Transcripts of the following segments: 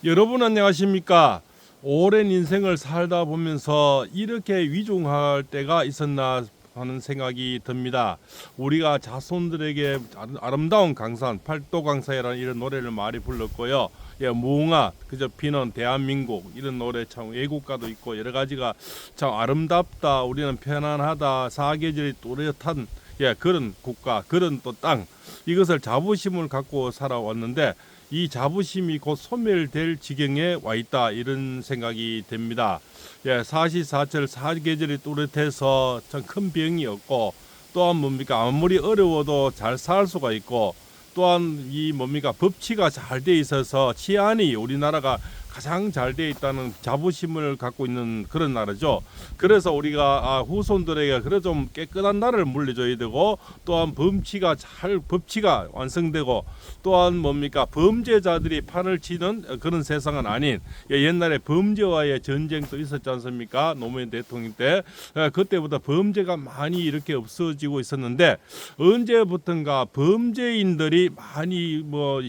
여러분 안녕하십니까? 오랜 인생을 살다 보면서 이렇게 위중할 때가 있었나 하는 생각이 듭니다. 우리가 자손들에게 아름다운 강산, 팔도강산이라는 이런 노래를 많이 불렀고요. 무궁화, 그저 피는 대한민국 이런 노래 참 애국가도 있고 여러 가지가 참 아름답다, 우리는 편안하다, 사계절이 또렷한 그런 국가, 그런 또 땅, 이것을 자부심을 갖고 살아왔는데 이 자부심이 곧 소멸될 지경에 와 있다 이런 생각이 됩니다. 사시사철 사계절이 뚜렷해서 참 큰 병이 없고 또한 뭡니까 아무리 어려워도 잘 살 수가 있고 또한 이 뭡니까 법치가 잘 돼 있어서 치안이 우리나라가 가장 잘 돼 있다는 자부심을 갖고 있는 그런 나라죠. 그래서 우리가 후손들에게 그래 좀 깨끗한 나라를 물려줘야 되고 또한 법치가 완성되고 또한 뭡니까 범죄자들이 판을 치는 그런 세상은 아닌 옛날에 범죄와의 전쟁도 있었지 않습니까? 노무현 대통령 때 그때부터 범죄가 많이 이렇게 없어지고 있었는데 언제부턴가 범죄인들이 많이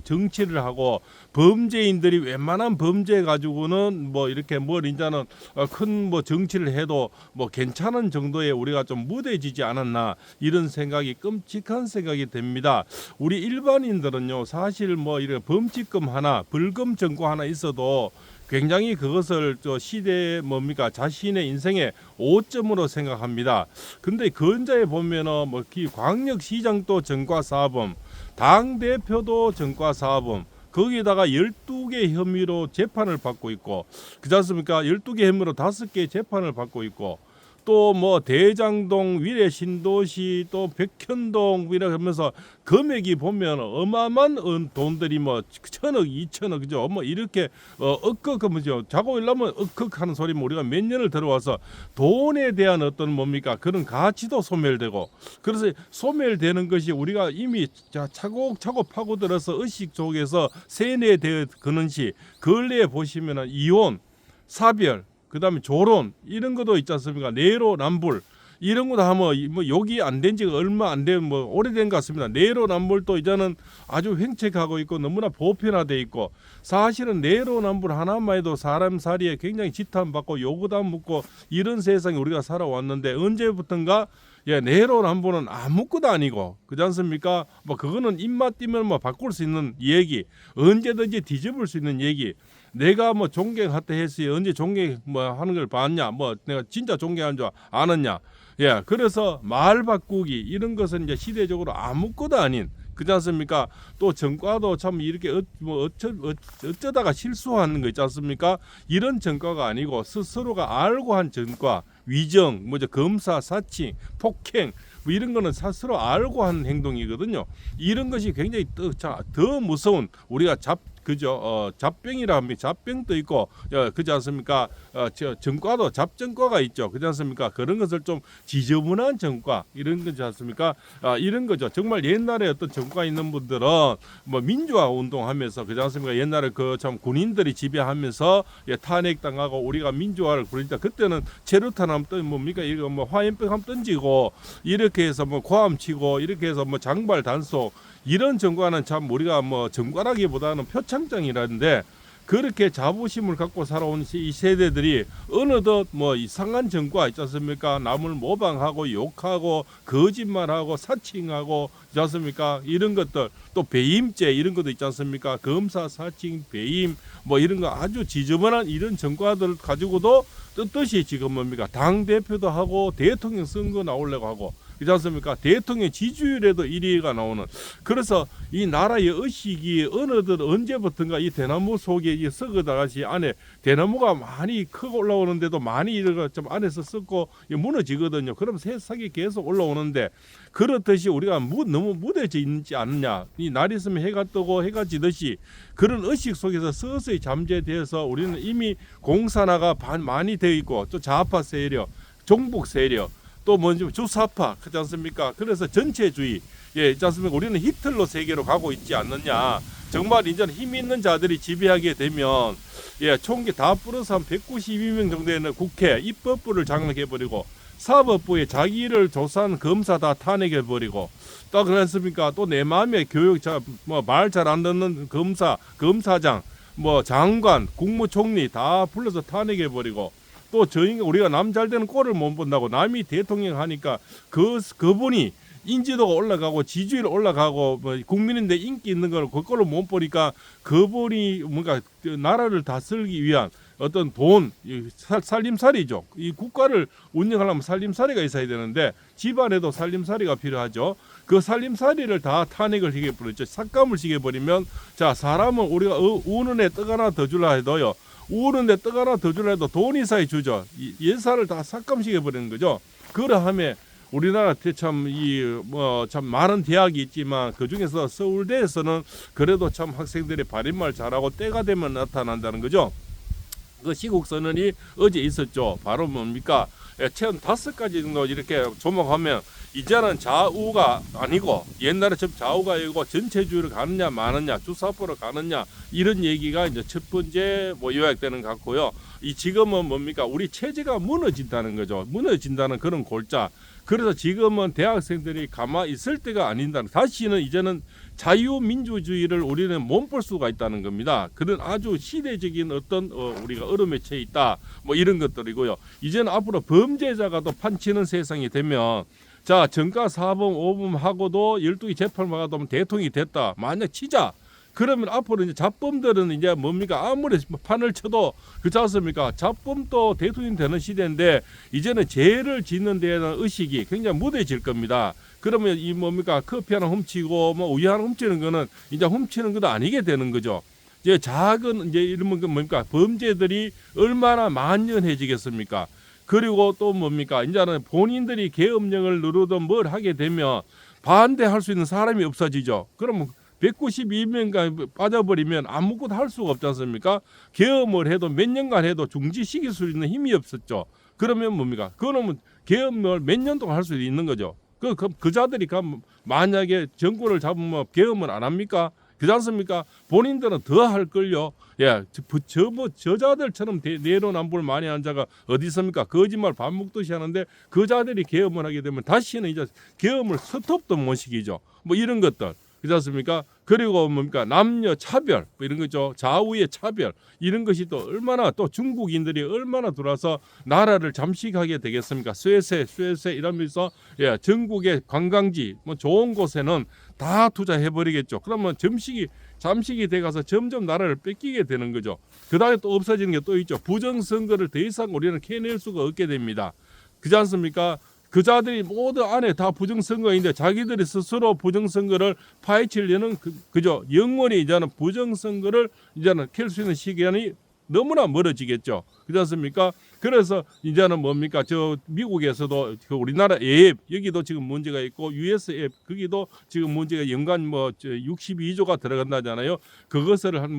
정치를 하고 범죄인들이 웬만한 범죄 가지고는 이렇게 이제는 큰 정치를 해도 괜찮은 정도의 우리가 좀 무뎌지지 않았나 이런 생각이 끔찍한 생각이 됩니다. 우리 일반인들은요 사실 이런 범칙금 하나 벌금 정고 하나 있어도 굉장히 그것을 시대의 자신의 인생의 오점으로 생각합니다. 근데 근자에 보면은 광역시장도 전과사범, 당 대표도 전과사범. 거기다가 12개 혐의로 재판을 받고 있고 그렇지 않습니까? 12개 혐의로 5개 재판을 받고 있고 또 대장동 위례 신도시 또 백현동 이렇게 하면서 금액이 보면 어마어마한 돈들이 1,000억 2,000억 그죠? 이렇게 억극 그죠? 자고 일하면 억극 하는 소리 우리가 몇 년을 들어와서 돈에 대한 어떤 그런 가치도 소멸되고 그래서 소멸되는 것이 우리가 이미 차곡차곡 파고들어서 의식 속에서 세뇌되어 그는 시 근래에 보시면은 이혼, 사별 그다음에 조론 이런 것도 있지 않습니까? 내로남불 이런 것도 하면 욕이 안 된 지가 얼마 안 된 오래된 것 같습니다. 내로남불도 이제는 아주 횡책하고 있고 너무나 보편화돼 있고 사실은 내로남불 하나만 해도 사람 살이에 굉장히 지탄받고 요구도 묻고 이런 세상에 우리가 살아왔는데 언제부턴가 내로남불은 아무것도 아니고 그렇지 않습니까? 그거는 입맛 띄면 바꿀 수 있는 얘기 언제든지 뒤집을 수 있는 얘기 내가 존경하다 했어요. 언제 존경 하는 걸 봤냐? 내가 진짜 존경하는 줄 아느냐? 그래서 말 바꾸기 이런 것은 이제 시대적으로 아무것도 아닌 그렇지 않습니까? 또 전과도 참 이렇게 어쩌다가 실수하는 거 있지 않습니까? 이런 전과가 아니고 스스로가 알고 한 전과, 위정, 검사, 사칭, 폭행 이런 거는 스스로 알고 한 행동이거든요. 이런 것이 굉장히 더 무서운 우리가 잡병이라 합니다. 잡병도 있고 그렇지 않습니까? 전과도 잡전과가 있죠. 그렇지 않습니까? 그런 것을 좀 지저분한 전과 이런 거지 않습니까? 이런 거죠. 정말 옛날에 어떤 전과 있는 분들은 민주화 운동하면서 그렇지 않습니까? 옛날에 참 군인들이 지배하면서 탄핵당하고 우리가 민주화를 부르니까 그때는 체류탄 하면 이거 화염병 하면 던지고 이렇게 해서 고함 치고 이렇게 해서 장발 단속 이런 전과는 참 우리가 전과라기보다는 표창장이라는데 그렇게 자부심을 갖고 살아온 이 세대들이 어느덧 이상한 전과 있지 않습니까? 남을 모방하고 욕하고 거짓말하고 사칭하고 있지 않습니까? 이런 것들 또 배임죄 이런 것도 있지 않습니까? 검사 사칭 배임 이런 거 아주 지저분한 이런 전과들 가지고도 뜻이 지금 당 대표도 하고 대통령 선거 나오려고 하고 그렇지 않습니까? 대통령 지지율에도 1위가 나오는 그래서 이 나라의 의식이 어느덧 언제부턴가 이 대나무 속에 이 썩어다가시 안에 대나무가 많이 크고 올라오는데도 많이 이런 좀 안에서 썩고 무너지거든요. 그럼 새싹이 계속 올라오는데 그렇듯이 우리가 너무 무뎌져 있지 않느냐. 이 날 있으면 해가 뜨고 해가 지듯이 그런 의식 속에서 서서히 잠재되어서 우리는 이미 공산화가 많이 되어 있고 또 좌파 세력, 종북 세력 또 주사파 그렇지 않습니까? 그래서 전체주의 있지 않습니까? 우리는 히틀러 세계로 가고 있지 않느냐. 정말 이제 힘 있는 자들이 지배하게 되면 총기 다 뿌려서 한 192명 정도 되는 국회 입법부를 장악해버리고 사법부에 자기 일을 조사한 검사 다 탄핵해버리고 또 그렇습니까? 또 내 마음의 교육 말 잘 안 듣는 검사장 뭐 장관, 국무총리 다 불러서 탄핵해 버리고 또 우리가 남 잘 되는 꼴을 못 본다고 남이 대통령 하니까 그분이 인지도가 올라가고 지지율 올라가고 뭐 국민인데 인기 있는 걸 그걸로 못 보니까 그분이 뭔가 나라를 다스리기 위한 어떤 돈 살림살이죠. 이 국가를 운영하려면 살림살이가 있어야 되는데 집안에도 살림살이가 필요하죠. 그 살림살이를 다 탄핵을 시켜버렸죠. 삭감을 시켜버리면 자 사람은 우리가 우는 애 떡 하나 더 주려 해도요. 우는데 떡 하나 더 주려 해도 돈 이사해 주죠. 예산을 다 삭감시켜버리는 거죠. 그러함에 우리나라 참 많은 대학이 있지만 그 중에서 서울대에서는 그래도 참 학생들이 발인말 잘하고 때가 되면 나타난다는 거죠. 그 시국선언이 어제 있었죠. 바로 뭡니까? 체험 5가지 정도 이렇게 조목하면 이제는 좌우가 아니고 옛날에처럼 좌우가 아니고 전체주의로 가느냐 마느냐 주사포로 가느냐 이런 얘기가 이제 첫 번째 뭐 요약되는 것 같고요. 이 지금은 뭡니까? 우리 체제가 무너진다는 거죠. 무너진다는 그런 골자. 그래서 지금은 대학생들이 가만히 있을 때가 아닌다는 다시는 이제는 자유민주주의를 우리는 몸볼 수가 있다는 겁니다. 그런 아주 시대적인 어떤 우리가 얼음에 처해 있다 뭐 이런 것들이고요. 이제는 앞으로 범죄자가 또 판치는 세상이 되면 자 정가 4범 5범 하고도 12기 재판만 가도 대통령이 됐다. 만약 치자. 그러면 앞으로 이제 잡범들은 이제 뭡니까? 아무리 판을 쳐도 그렇지 않습니까? 잡범도 대통령이 되는 시대인데 이제는 죄를 짓는 데에는 의식이 굉장히 무뎌질 겁니다. 그러면 이 뭡니까? 커피 하나 훔치고 뭐 우유 하나 훔치는 거는 이제 훔치는 것도 아니게 되는 거죠. 이제 작은 이제 이런 건 뭡니까? 범죄들이 얼마나 만연해지겠습니까? 그리고 또 뭡니까? 이제는 본인들이 계엄령을 누르든 뭘 하게 되면 반대할 수 있는 사람이 없어지죠. 그러면 192명간 빠져버리면 아무것도 할 수가 없지 않습니까? 계엄을 해도 몇 년간 해도 중지시킬 수 있는 힘이 없었죠. 그러면 뭡니까? 그러면 계엄을 몇 년 동안 할 수 있는 거죠. 그 자들이 만약에 정권을 잡으면 계엄을 안 합니까? 그렇지 않습니까? 본인들은 더 할 걸요. 예, 저 자들처럼 내로남불 많이 한 자가 어디 있습니까? 거짓말 밥 먹듯이 하는데 그 자들이 계엄을 하게 되면 다시는 이제 계엄을 스톱도 못 시키죠. 뭐 이런 것들. 그렇지 않습니까? 그리고 뭡니까? 남녀 차별 뭐 이런 거죠. 좌우의 차별 이런 것이 또 얼마나 또 중국인들이 얼마나 들어와서 나라를 잠식하게 되겠습니까? 쇠세 이러면서 예, 전국의 관광지 뭐 좋은 곳에는 다 투자해 버리겠죠. 그러면 잠식이 돼 가서 점점 나라를 뺏기게 되는 거죠. 그다음에 또 없어지는 게 또 있죠. 부정선거를 더 이상 우리는 캐낼 수가 없게 됩니다. 그렇지 않습니까? 그 자들이 모두 안에 다 부정선거인데 자기들이 스스로 부정선거를 파헤치려는 그죠. 영원히 이제는 부정선거를 이제는 캘 수 있는 시간이 너무나 멀어지겠죠. 그렇지 않습니까? 그래서 이제는 뭡니까? 저 미국에서도 그 우리나라 앱 여기도 지금 문제가 있고 US 앱 거기도 지금 문제가 연간 뭐 62조가 들어간다잖아요. 그것을 한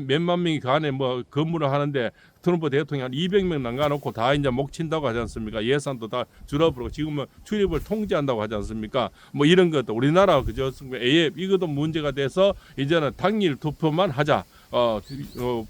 몇만 명이 간에 뭐 근무를 하는데 트럼프 대통령이 한 200명 남겨놓고 다 이제 목 친다고 하지 않습니까? 예산도 다 줄어버리고 지금은 출입을 통제한다고 하지 않습니까? 뭐 이런 것도 우리나라 그저 앱 이것도 문제가 돼서 이제는 당일 투표만 하자.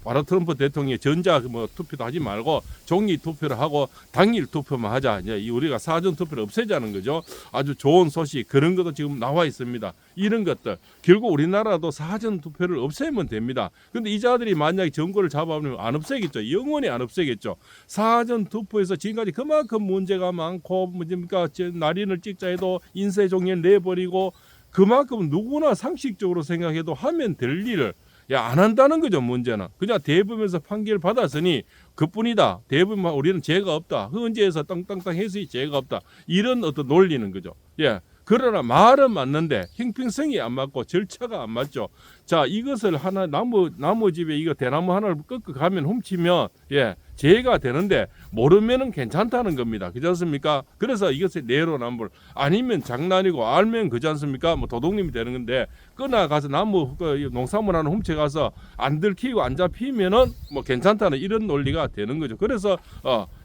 바로 트럼프 대통령이 전자 뭐 투표도 하지 말고 종이 투표를 하고 당일 투표만 하자. 이제 우리가 사전 투표를 없애자는 거죠. 아주 좋은 소식 그런 것도 지금 나와 있습니다. 이런 것들 결국 우리나라도 사전 투표를 없애면 됩니다. 근데 이 자들이 만약에 정권을 잡아보면 안 없애겠죠. 영원히 안 없애겠죠. 사전 투표에서 지금까지 그만큼 문제가 많고 뭡니까 날인을 찍자 해도 인쇄 종이를 내버리고 그만큼 누구나 상식적으로 생각해도 하면 될 일을 안 한다는 거죠. 문제는 그냥 대법원에서 판결 받았으니 그뿐이다. 대법원 우리는 죄가 없다. 헌재에서 땅땅땅 해서 죄가 없다. 이런 어떤 논리는 거죠. 예. 그러나 말은 맞는데 형평성이 안 맞고 절차가 안 맞죠. 자 이것을 하나 나무 집에 이거 대나무 하나를 꺾어 가면 훔치면 예 죄가 되는데 모르면은 괜찮다는 겁니다. 그렇지 않습니까? 그래서 이것을 내로남불 아니면 장난이고 알면 그렇지 않습니까? 뭐 도둑님이 되는 건데 끊어 가서 나무 농산물 하나 훔쳐 가서 안 들키고 안 잡히면은 뭐 괜찮다는 이런 논리가 되는 거죠. 그래서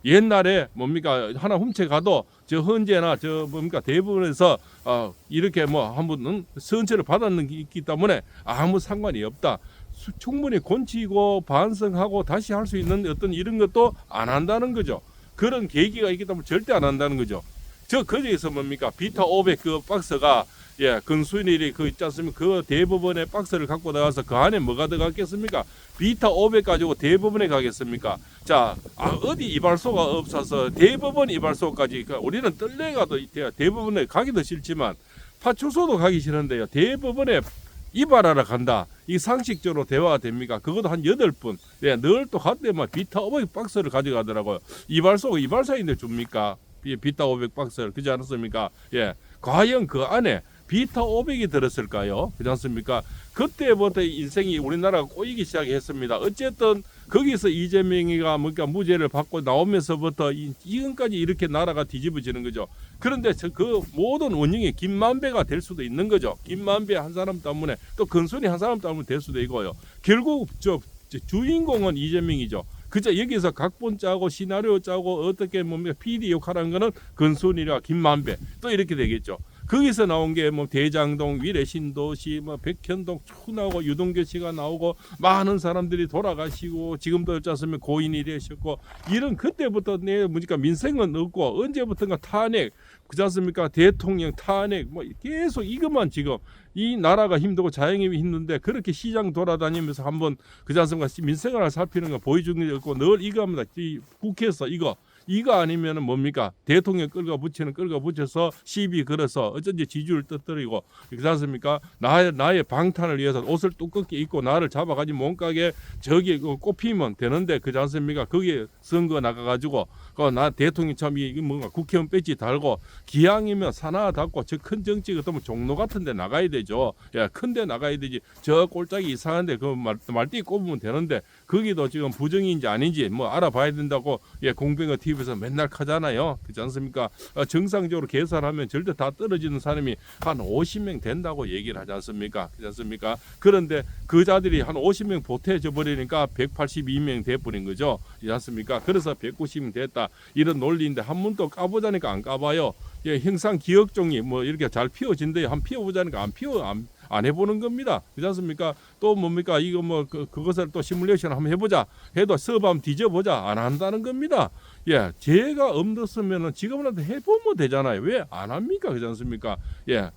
옛날에 뭡니까 하나 훔쳐 가도 저 헌재나 저 뭡니까 대법원에서 이렇게 뭐 한번 선처를 받았는 게 있기 때문에 아무 상관이 없다. 충분히 곤치고 반성하고 다시 할 수 있는 어떤 이런 것도 안 한다는 거죠. 그런 계기가 있기 때문에 절대 안 한다는 거죠. 저 거기에서 뭡니까 비타 500 그 박스가 근순일이 그 있지 않습니까? 그 대법원의 박스를 갖고 나가서 그 안에 뭐가 들어갔겠습니까? 비타 500 가지고 대법원에 가겠습니까? 자, 어디 이발소가 없어서 대법원 이발소까지 우리는 떨레가도 대법원에 가기도 싫지만 파출소도 가기 싫은데요. 대법원에 이발하러 간다. 이 상식적으로 대화가 됩니까? 그것도 한 8분. 늘 또 갔더만 비타 500 박스를 가져가더라고요. 이발사인데 줍니까? 비타 500 박스를. 그렇지 않았습니까? 과연 그 안에 비타 500이 들었을까요? 그렇지 않습니까? 그때부터 인생이 우리나라가 꼬이기 시작했습니다. 어쨌든 거기서 이재명이가 뭔가 무죄를 받고 나오면서부터 지금까지 이렇게 나라가 뒤집어지는 거죠. 그런데 그 모든 원인이 김만배가 될 수도 있는 거죠. 김만배 한 사람 때문에 또 근순이 한 사람 때문에 될 수도 있고요. 결국 주인공은 이재명이죠. 그저 여기서 각본 짜고 시나리오 짜고 어떻게 뭡니까 PD 역할하는 거는 근순이와 김만배 또 이렇게 되겠죠. 거기서 나온 게 뭐 대장동, 위례신도시, 뭐 백현동 쭉 나오고 유동규 씨가 나오고 많은 사람들이 돌아가시고 지금도 어쩌면 고인이 되셨고 이런 그때부터 뭡니까 민생은 없고 언제부턴가 탄핵 그렇지 않습니까? 대통령 탄핵 뭐 계속 이것만 지금 이 나라가 힘들고 자영업이 힘든데 그렇게 시장 돌아다니면서 한번 그렇지 않습니까? 민생을 살피는 거 보여주는 게 없고 늘 이거 합니다. 이 국회에서 이거 아니면은 뭡니까? 대통령 끌고 붙여서 시비 걸어서 어쩐지 지지율 떠뜨리고 그렇지 않습니까? 나의 방탄을 위해서 옷을 두껍게 입고 나를 잡아가지고 몸가게 저기 꼽히면 되는데 그렇지 않습니까? 거기에 선거 나가가지고 나 대통령 참 이 뭔가 국회의원 배지 달고 기왕이면 산하 닫고 저 큰 정치 같으면 종로 같은데 나가야 되죠. 큰데 나가야 되지. 저 꼴짝이 이상한데 그 말띠 꼽으면 되는데 거기도 지금 부정인지 아닌지 뭐 알아봐야 된다고 공병어 TV에서 맨날 하잖아요. 그렇지 않습니까? 정상적으로 계산하면 절대 다 떨어지는 사람이 한 50명 된다고 얘기를 하지 않습니까? 그렇지 않습니까? 그런데 그 자들이 한 50명 보태져 버리니까 182명 돼버린 거죠. 그렇지 않습니까? 그래서 190명 됐다. 이런 논리인데 한 번 또 까보자니까 안 까봐요. 형상 기억종이 뭐 이렇게 잘 피워진대요. 한 피워보자니까 안 해보는 겁니다. 그렇지 않습니까? 또 뭡니까? 이거 뭐 그것을 또 시뮬레이션 한번 해보자. 해도 서밤 뒤져보자. 안 한다는 겁니다. 죄가 없었으면은 지금이라도 해보면 되잖아요. 왜 안 합니까? 그렇지 않습니까?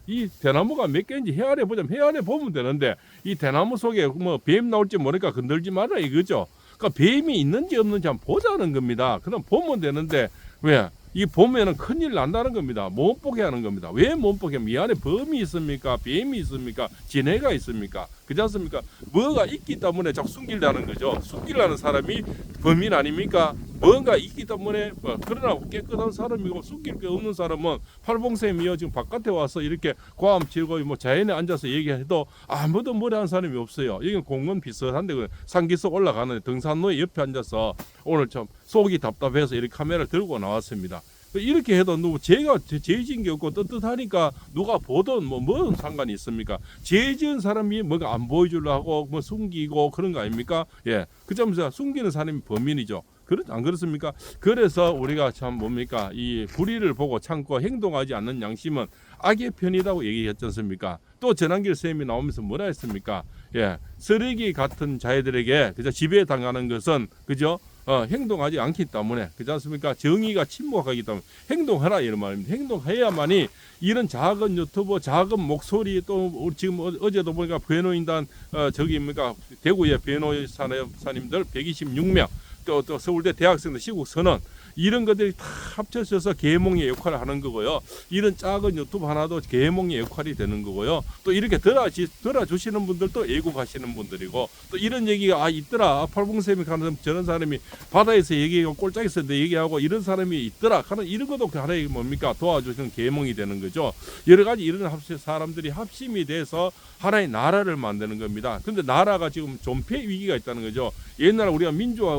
이 대나무가 몇 개인지 헤아려 보면 되는데 이 대나무 속에 뭐 뱀 나올지 모르니까 건들지 마라 이거죠. 그러니까 뱀이 있는지 없는지 한번 보자는 겁니다. 그럼 보면 되는데 왜? 이 보면은 큰일 난다는 겁니다. 못 보게 하는 겁니다. 왜 못 보게 하면 이 안에 범이 있습니까? 뱀이 있습니까? 지네가 있습니까? 그렇지 않습니까? 뭐가 있기 때문에 자꾸 숨기려는 거죠. 숨기려는 사람이 범인 아닙니까? 뭔가 있기 때문에 그러나 깨끗한 사람이고 숨길 게 없는 사람은 팔봉쌤이요 지금 바깥에 와서 이렇게 고함 치고 뭐 자연에 앉아서 얘기해도 아무도 뭐라 하는 사람이 없어요. 여기는 공원 비슷한데 산기슭 올라가는 등산로에 옆에 앉아서 오늘 좀 속이 답답해서 이렇게 카메라를 들고 나왔습니다. 이렇게 해도 제가 죄 지은 게 없고 떳떳하니까 누가 보든 뭔 상관이 있습니까? 죄 지은 사람이 뭐가 안 보여주려고 하고 뭐 숨기고 그런 거 아닙니까? 그 점에서 숨기는 사람이 범인이죠. 안 그렇습니까? 그래서 우리가 참 뭡니까? 이 불의를 보고 참고 행동하지 않는 양심은 악의 편이라고 얘기했지 않습니까? 또 전한길 쌤이 나오면서 뭐라 했습니까? 쓰레기 같은 자애들에게 그저 지배당하는 것은 그죠? 행동하지 않기 때문에 그렇지 않습니까? 정의가 침묵하기 때문에 행동하라 이런 말입니다. 행동해야만이 이런 작은 유튜버, 작은 목소리 또 지금 어제도 보니까 변호인단 저기 뭡니까 대구의 변호사님들 126명 또 서울대 대학생들 시국 선언 이런 것들이 다 합쳐져서 계몽의 역할을 하는 거고요. 이런 작은 유튜브 하나도 계몽의 역할이 되는 거고요. 또 이렇게 들어주시는 분들도 애국하시는 분들이고 또 이런 얘기가 있더라. 팔봉쌤이 가는 저런 사람이 바다에서 얘기하고 꼴짝에서 얘기하고 이런 사람이 있더라. 하는 이런 것도 하나의 뭡니까 도와주시는 계몽이 되는 거죠. 여러 가지 이런 사람들이 합심이 돼서 하나의 나라를 만드는 겁니다. 근데 나라가 지금 존폐 위기가 있다는 거죠. 옛날 우리가 민주화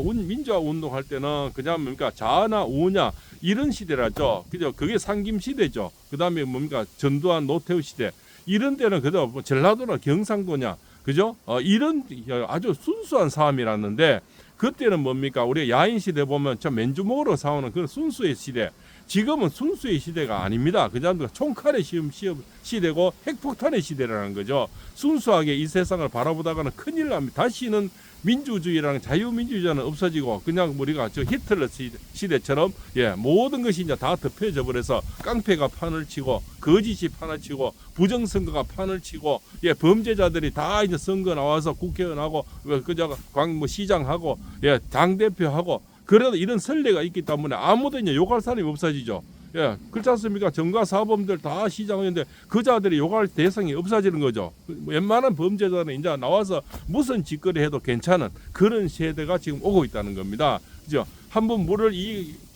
운동할 때는 그냥 뭡니까 자나 우냐 이런 시대라죠. 그죠? 그게 상김 시대죠. 그다음에 뭡니까 전두환 노태우 시대 이런 때는 그저 뭐 전라도나 경상도냐 그죠? 이런 아주 순수한 싸움이랐는데 그때는 뭡니까 우리가 야인 시대 보면 저 맨주먹으로 싸우는 그런 순수의 시대. 지금은 순수의 시대가 아닙니다. 그냥 총칼의 시대고 핵폭탄의 시대라는 거죠. 순수하게 이 세상을 바라보다가는 큰일 납니다. 다시는 민주주의랑 자유민주주의는 없어지고 그냥 우리가 저 히틀러 시대처럼 모든 것이 이제 다 덮여져 버려서 깡패가 판을 치고 거짓이 판을 치고 부정선거가 판을 치고 범죄자들이 다 이제 선거 나와서 국회의원하고 그저 광 시장하고 당 대표하고 그래도 이런 선례가 있기 때문에 아무도 이제 욕할 사람이 없어지죠. 그렇지 않습니까? 정가 사범들 다 시장하는데 그 자들이 욕할 대상이 없어지는 거죠. 웬만한 범죄자는 이제 나와서 무슨 짓거리 해도 괜찮은 그런 세대가 지금 오고 있다는 겁니다. 그죠? 한번 물을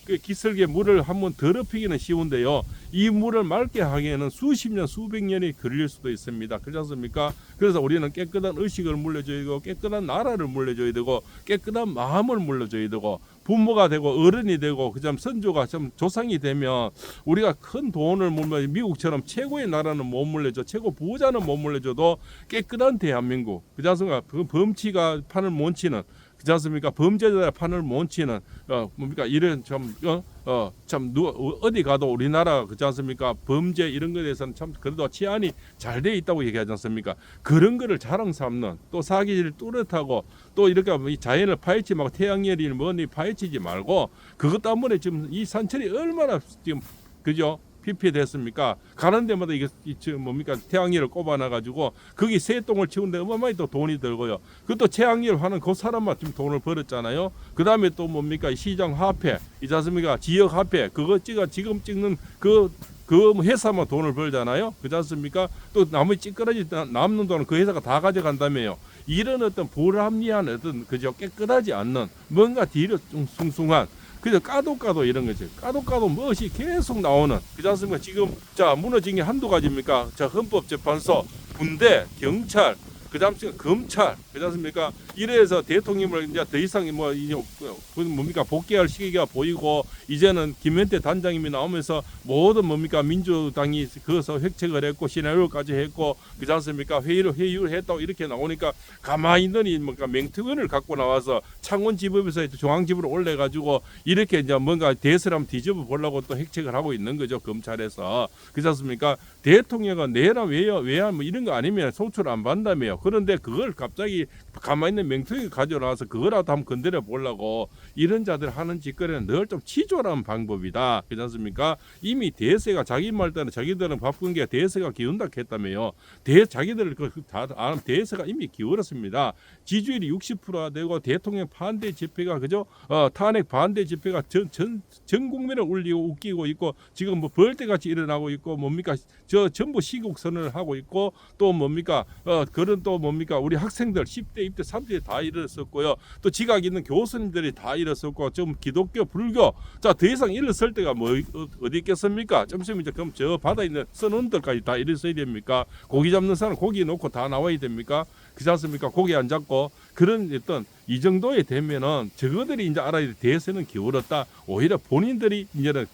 기슭에 물을 한번 더럽히기는 쉬운데요. 이 물을 맑게 하기에는 수십 년, 수백 년이 걸릴 수도 있습니다. 그렇지 않습니까? 그래서 우리는 깨끗한 의식을 물려줘야 되고 깨끗한 나라를 물려줘야 되고 깨끗한 마음을 물려줘야 되고 부모가 되고 어른이 되고 그다음 선조가 좀 조상이 되면 우리가 큰 돈을 물면 미국처럼 최고의 나라는 못 물려줘, 최고 부자는 못 물려줘도 깨끗한 대한민국, 그렇지 않습니까? 그 범치가 판을 못 치는, 그렇지 않습니까? 범죄자의 판을 못 치는 뭡니까 이런 참 어디 가도 우리나라 그렇지 않습니까? 범죄 이런 것에 대해서는 참 그래도 치안이 잘 돼 있다고 얘기하지 않습니까? 그런 거를 자랑 삼는 또 사기질 뚜렷하고 또 이렇게 이 자연을 파헤치지 말고 태양열이 뭐니 파헤치지 말고 그것 때문에 지금 이 산천이 얼마나 지금 그죠? 피폐됐습니까? 가는 데마다 이게 뭡니까 태양열을 꼽아놔가지고 거기 새똥을 치우는데 어마어마하게 또 돈이 들고요. 그것도 태양열 하는 그 사람만 지금 돈을 벌었잖아요. 그 다음에 또 뭡니까 시장 화폐, 이지 않습니까? 지역 화폐 그거 지금 찍는 그 회사만 돈을 벌잖아요. 그렇지 않습니까? 또 나머지 찌끄러지 남는 돈은 그 회사가 다 가져간다며요. 이런 어떤 불합리한 어떤 그저 깨끗하지 않는 뭔가 뒤로 좀 숭숭한 그래서 까도 이런 거죠. 까도 무엇이 계속 나오는 그렇지 않습니까? 지금 자 무너진 게 한두 가지입니까? 자 헌법재판소, 군대, 경찰, 그다음 검찰, 그렇지 않습니까? 이래서 대통령을 이제 더 이상 뭡니까 복귀할 시기가 보이고 이제는 김현태 단장님이 나오면서 모든 뭡니까 민주당이 그것을 획책을 했고 시나리오까지 했고 그렇지 않습니까? 회의를 했다고 이렇게 나오니까 가만히 있더니 뭔가 맹특원을 갖고 나와서 창원지법에서 중앙지법으로 올려가지고 이렇게 이제 뭔가 대세를 뒤집어 보려고 또 획책을 하고 있는 거죠 검찰에서. 그렇지 않습니까? 대통령은 내란 외환 뭐 이런 거 아니면 송출 안 받는다며요. 그런데 그걸 갑자기 가만히 있는 맹통이 가져나와서 그거라도 한번 건드려 보려고 이런 자들 하는 짓거리는 늘 좀 치졸한 방법이다. 그렇지 않습니까? 이미 대세가 자기 말대로 자기들은 바쁜 게 대세가 기운다 했다며요. 자기들 다 아는 대세가 이미 기울었습니다. 지지율이 60%가 되고 대통령 반대 집회가 그죠? 탄핵 반대 집회가 전 국민을 울리고 웃기고 있고 지금 뭐 벌떼같이 일어나고 있고 뭡니까 전부 시국 선언을 하고 있고 또 뭡니까 그런 또 뭡니까 우리 학생들 10대, 20대, 30대 다 일어섰고요. 또 지각 있는 교수님들이 다 일어섰고 좀 기독교, 불교 자 더 이상 일어설 때가 뭐 어디 있겠습니까? 점심 이제 그럼 저 바다에 있는 선원들까지 다 일어서야 됩니까? 고기 잡는 사람 고기 놓고 다 나와야 됩니까? 그렇지 않습니까? 고기 안 잡고 그런 어떤 이 정도에 되면은 저거들이 이제 알아야 돼. 대세는 기울었다. 오히려 본인들이 이제는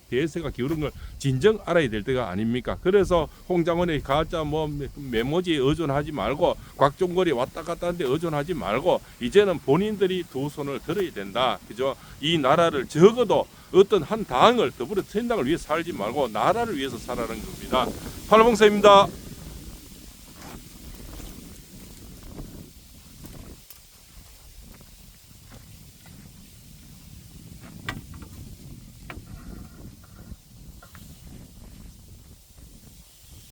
대세가 기울은 걸 진정 알아야 될 때가 아닙니까? 그래서 홍장원의 가짜 뭐 메모지에 의존하지 말고 곽종거리 왔다 갔다 하는데 의존하지 말고 이제는 본인들이 두 손을 들어야 된다. 그죠? 이 나라를 적어도 어떤 한 당을 더불어 정당을 위해 살지 말고 나라를 위해서 살아라는 겁니다. 팔봉사입니다.